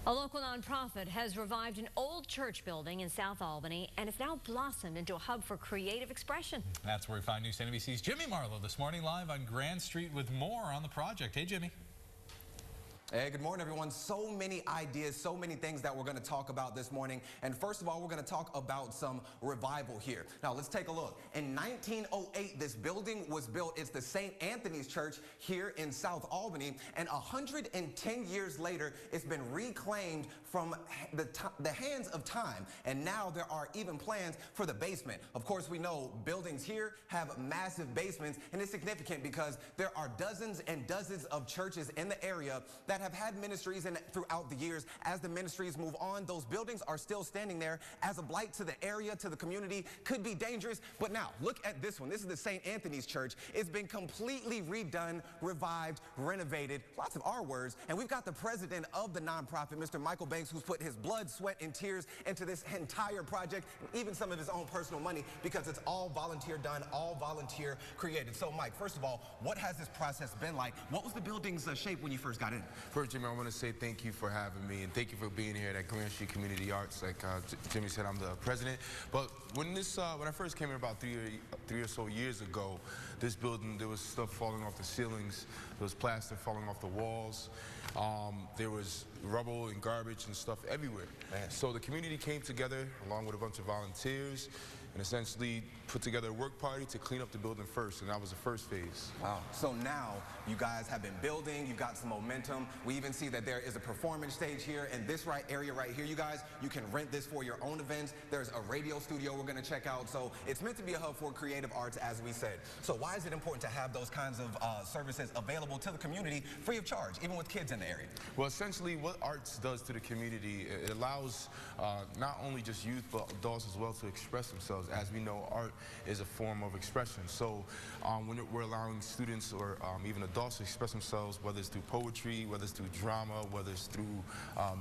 A local nonprofit has revived an old church building in South Albany, and it's now blossomed into a hub for creative expression. That's where we find News NBC's Jimmy Marlow this morning, live on Grand Street with more on the project. Hey, Jimmy. Hey, good morning, everyone. So many ideas, so many things that we're going to talk about this morning. And first of all, we're going to talk about some revival here. Now, let's take a look. In 1908, this building was built. It's the St. Anthony's Church here in South Albany. And 110 years later, it's been reclaimed from the hands of time. And now there are even plans for the basement. Of course, we know buildings here have massive basements, and it's significant because there are dozens and dozens of churches in the area that have had ministries throughout the years. As the ministries move on, those buildings are still standing there as a blight to the area, to the community, could be dangerous. But now, look at this one. This is the St. Anthony's Church. It's been completely redone, revived, renovated, lots of R words. And we've got the president of the nonprofit, Mr. Michael Banks, who's put his blood, sweat, and tears into this entire project, and even some of his own personal money, because it's all volunteer done, all volunteer created. So, Mike, first of all, what has this process been like? What was the building's shape when you first got in? First, Jimmy, I want to say thank you for having me, and thank you for being here at Grand Street Community Arts. Like Jimmy said, I'm the president. But when I first came here about three or so years ago, this building, there was stuff falling off the ceilings, there was plaster falling off the walls, there was rubble and garbage and stuff everywhere. Man. So the community came together along with a bunch of volunteers and essentially put together a work party to clean up the building first, and that was the first phase. Wow. So now you guys have been building, you've got some momentum. We even see that there is a performance stage here, and this area right here, you guys, you can rent this for your own events. There's a radio studio we're going to check out. So it's meant to be a hub for creative arts, as we said. So why is it important to have those kinds of services available to the community free of charge, even with kids in the area? Well, essentially what arts does to the community, it allows not only just youth but adults as well to express themselves. As we know, art is a form of expression. So when we're allowing students or even adults to express themselves, whether it's through poetry, whether it's through drama, whether it's through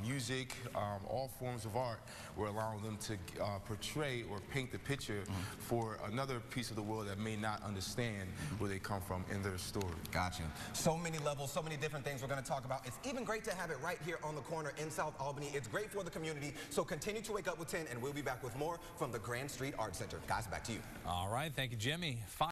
music, all forms of art, we're allowing them to portray or paint the picture for another piece of the world that may not understand where they come from in their story. Gotcha. So many levels, so many different things we're going to talk about. It's even great to have it right here on the corner in South Albany. It's great for the community. So continue to wake up with 10, and we'll be back with more from the Grand Street Art Center. Guys, back to you. All right. Thank you, Jimmy.